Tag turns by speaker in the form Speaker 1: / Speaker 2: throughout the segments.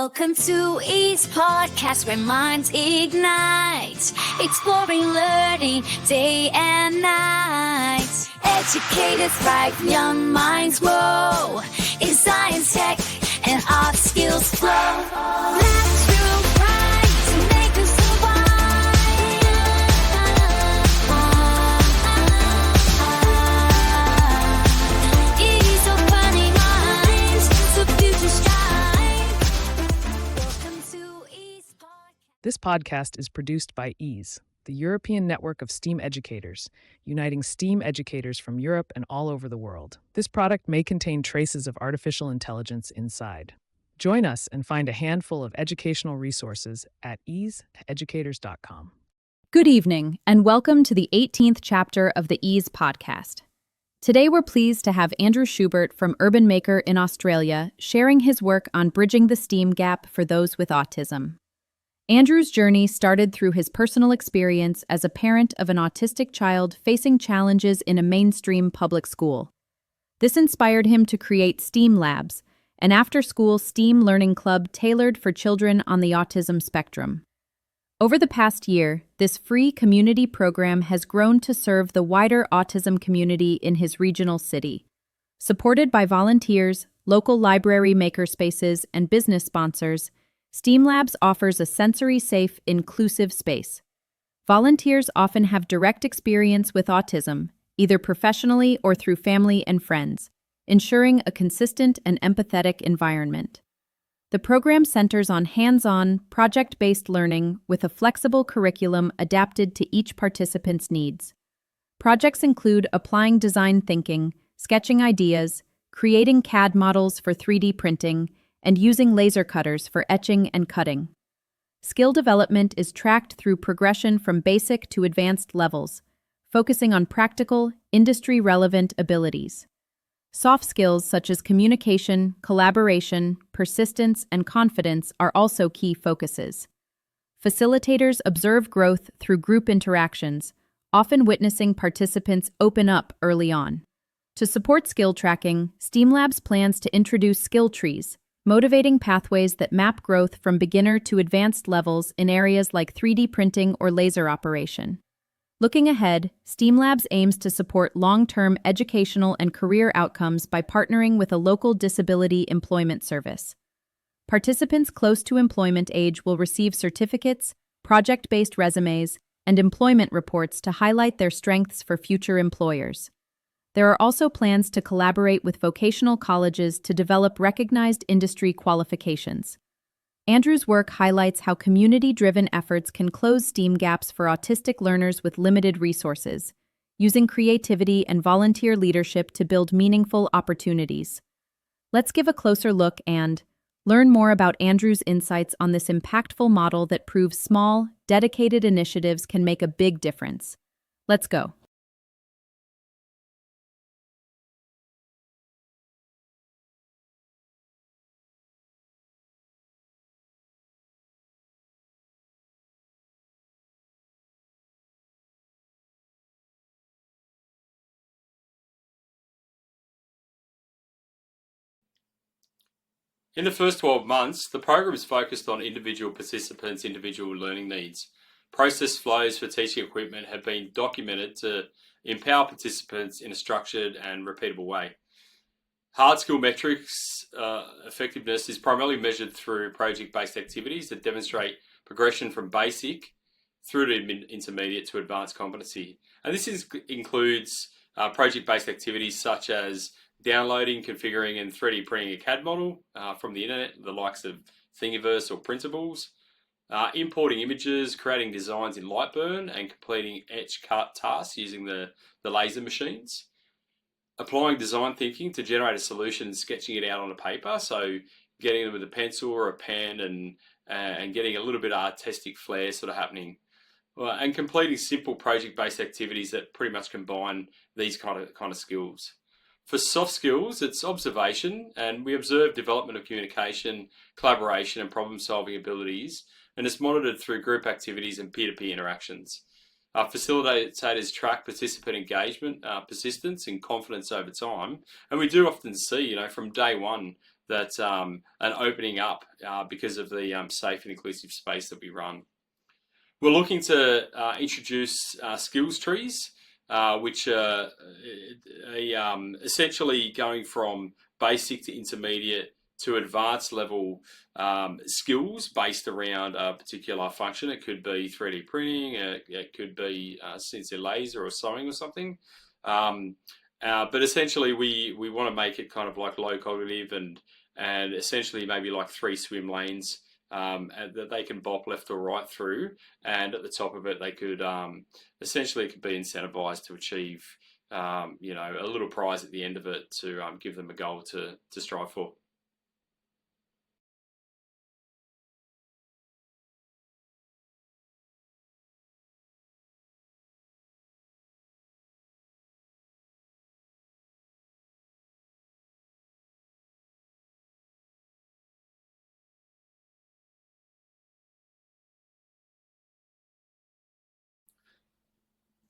Speaker 1: Welcome to Ease Podcast, where minds ignite, exploring learning day and night. Educators thrive, young minds grow, in science, tech, and art skills flow. Natural pride to make us survive. Ease opening minds, the future strive. Welcome to Ease Podcast.
Speaker 2: This podcast is produced by EASE, the European network of STEAM educators, uniting STEAM educators from Europe and all over the world. This product may contain traces of artificial intelligence inside. Join us and find a handful of educational resources at easeeducators.com.
Speaker 3: Good evening, and welcome to the 18th chapter of the EASE podcast. Today we're pleased to have Andrew Schubert from Urban Maker in Australia sharing his work on bridging the STEAM gap for those with autism. Andrew's journey started through his personal experience as a parent of an autistic child facing challenges in a mainstream public school. This inspired him to create STEAM Labs, an after-school STEAM learning club tailored for children on the autism spectrum. Over the past year, this free community program has grown to serve the wider autism community in his regional city. Supported by volunteers, local library makerspaces, and business sponsors, STEAM Labs offers a sensory-safe, inclusive space. Volunteers often have direct experience with autism, either professionally or through family and friends, ensuring a consistent and empathetic environment. The program centers on hands-on, project-based learning with a flexible curriculum adapted to each participant's needs. Projects include applying design thinking, sketching ideas, creating CAD models for 3D printing, and using laser cutters for etching and cutting. Skill development is tracked through progression from basic to advanced levels, focusing on practical, industry-relevant abilities. Soft skills such as communication, collaboration, persistence, and confidence are also key focuses. Facilitators observe growth through group interactions, often witnessing participants open up early on. To support skill tracking, STEAM Labs plans to introduce skill trees, motivating pathways that map growth from beginner to advanced levels in areas like 3D printing or laser operation. Looking ahead, STEAM Labs aims to support long-term educational and career outcomes by partnering with a local disability employment service. Participants close to employment age will receive certificates, project-based resumes, and employment reports to highlight their strengths for future employers. There are also plans to collaborate with vocational colleges to develop recognized industry qualifications. Andrew's work highlights how community-driven efforts can close STEAM gaps for autistic learners with limited resources, using creativity and volunteer leadership to build meaningful opportunities. Let's give a closer look and learn more about Andrew's insights on this impactful model that proves small, dedicated initiatives can make a big difference. Let's go.
Speaker 4: In the first 12 months, the program is focused on individual participants' individual learning needs. Process flows for teaching equipment have been documented to empower participants in a structured and repeatable way. Hard skill metrics effectiveness is primarily measured through project-based activities that demonstrate progression from basic through to intermediate to advanced competency. And this includes project-based activities such as downloading, configuring, and 3D printing a CAD model from the internet, the likes of Thingiverse or Printables, importing images, creating designs in Lightburn, and completing etch-cut tasks using the laser machines. Applying design thinking to generate a solution and sketching it out on a paper, so getting them with a pencil or a pen and getting a little bit of artistic flair sort of happening. And completing simple project-based activities that pretty much combine these kind of skills. For soft skills, it's observation, and we observe development of communication, collaboration, and problem-solving abilities, and it's monitored through group activities and peer-to-peer interactions. Facilitators track participant engagement, persistence, and confidence over time, and we do often see, from day one, that and opening up because of the safe and inclusive space that we run. We're looking to introduce skills trees, which are essentially going from basic to intermediate to advanced level skills based around a particular function. It could be 3D printing, it could be sensor laser or sewing or something. But essentially, we want to make it kind of like low cognitive and essentially maybe like 3 swim lanes that they can bop left or right through, and at the top of it they could essentially it could be incentivized to achieve a little prize at the end of it to give them a goal to strive for.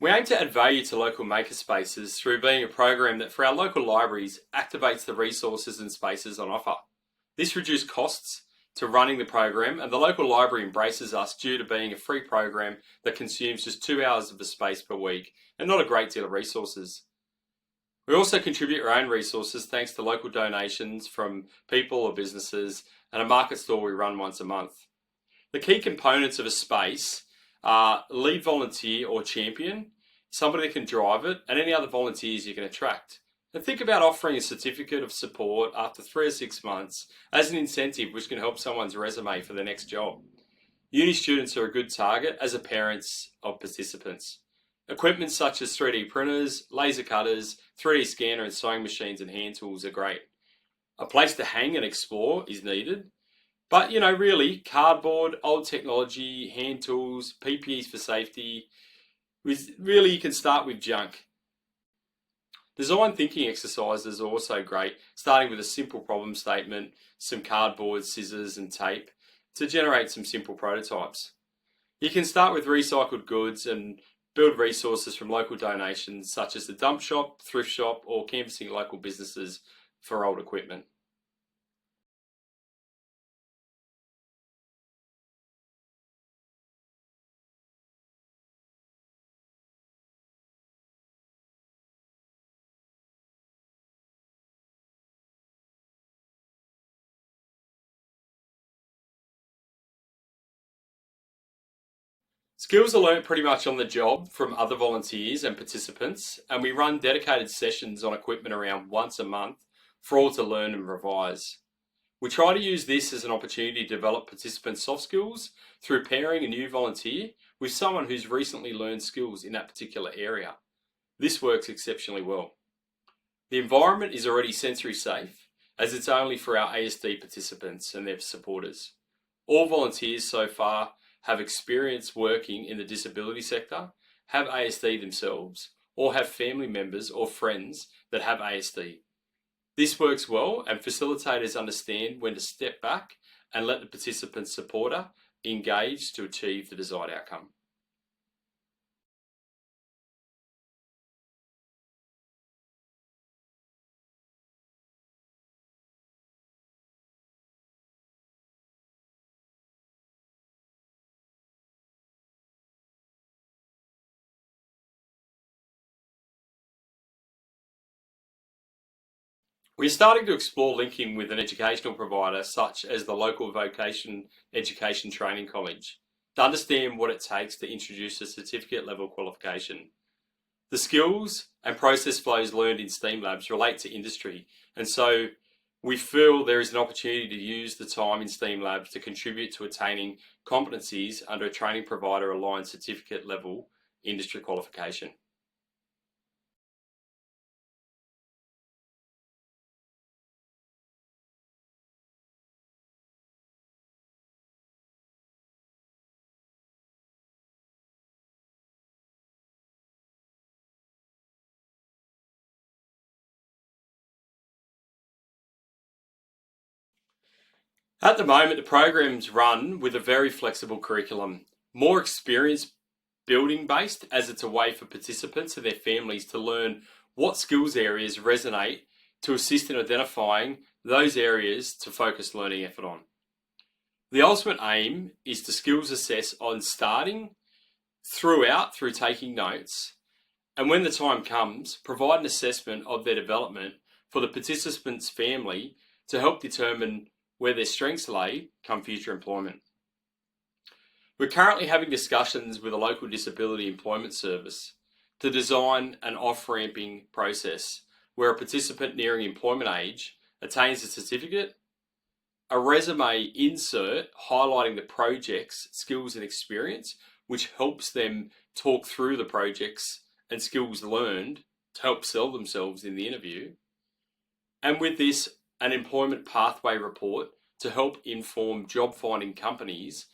Speaker 4: We aim to add value to local makerspaces through being a program that for our local libraries activates the resources and spaces on offer. This reduces costs to running the program, and the local library embraces us due to being a free program that consumes just 2 hours of the space per week and not a great deal of resources. We also contribute our own resources thanks to local donations from people or businesses and a market stall we run once a month. The key components of a space are lead volunteer or champion, somebody that can drive it, and any other volunteers you can attract. And think about offering a certificate of support after 3 or 6 months as an incentive which can help someone's resume for the next job. Uni students are a good target as are parents of participants. Equipment such as 3D printers, laser cutters, 3D scanner and sewing machines and hand tools are great. A place to hang and explore is needed. But, really, cardboard, old technology, hand tools, PPEs for safety, really you can start with junk. Design thinking exercises are also great, starting with a simple problem statement, some cardboard, scissors and tape to generate some simple prototypes. You can start with recycled goods and build resources from local donations such as the dump shop, thrift shop or canvassing local businesses for old equipment. Skills are learnt pretty much on the job from other volunteers and participants, and we run dedicated sessions on equipment around once a month for all to learn and revise. We try to use this as an opportunity to develop participants' soft skills through pairing a new volunteer with someone who's recently learned skills in that particular area. This works exceptionally well. The environment is already sensory safe, as it's only for our ASD participants and their supporters. All volunteers so far have experience working in the disability sector, have ASD themselves, or have family members or friends that have ASD. This works well and facilitators understand when to step back and let the participant supporter engage to achieve the desired outcome. We're starting to explore linking with an educational provider such as the local vocation education training college to understand what it takes to introduce a certificate level qualification. The skills and process flows learned in STEAM labs relate to industry, and so we feel there is an opportunity to use the time in STEAM labs to contribute to attaining competencies under a training provider aligned certificate level industry qualification. At the moment, the program's run with a very flexible curriculum, more experience building based, as it's a way for participants and their families to learn what skills areas resonate to assist in identifying those areas to focus learning effort on. The ultimate aim is to skills assess on starting, through taking notes, and when the time comes, provide an assessment of their development for the participant's family to help determine where their strengths lay come future employment. We're currently having discussions with a local disability employment service to design an off-ramping process where a participant nearing employment age attains a certificate, a resume insert highlighting the project's skills and experience, which helps them talk through the projects and skills learned to help sell themselves in the interview. And with this, an employment pathway report to help inform job finding companies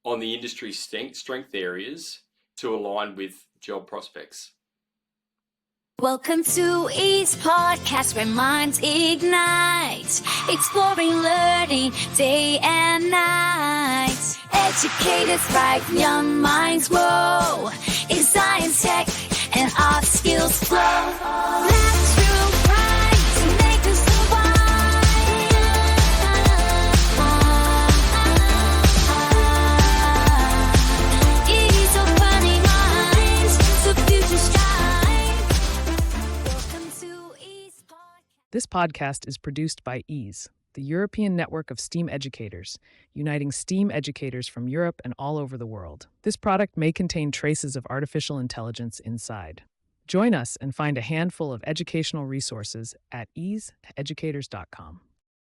Speaker 4: on the industry strength areas to align with job prospects.
Speaker 1: Welcome to Ease Podcast, where minds ignite, exploring learning day and night. Educators thrive, young minds grow, in science, tech, and art skills flow. Natural pride to make us survive. Ease opening minds to future strive. Welcome to Ease Podcast.
Speaker 2: This podcast is produced by EASE, the European network of STEAM educators, uniting STEAM educators from Europe and all over the world. This product may contain traces of artificial intelligence inside. Join us and find a handful of educational resources at easeeducators.com.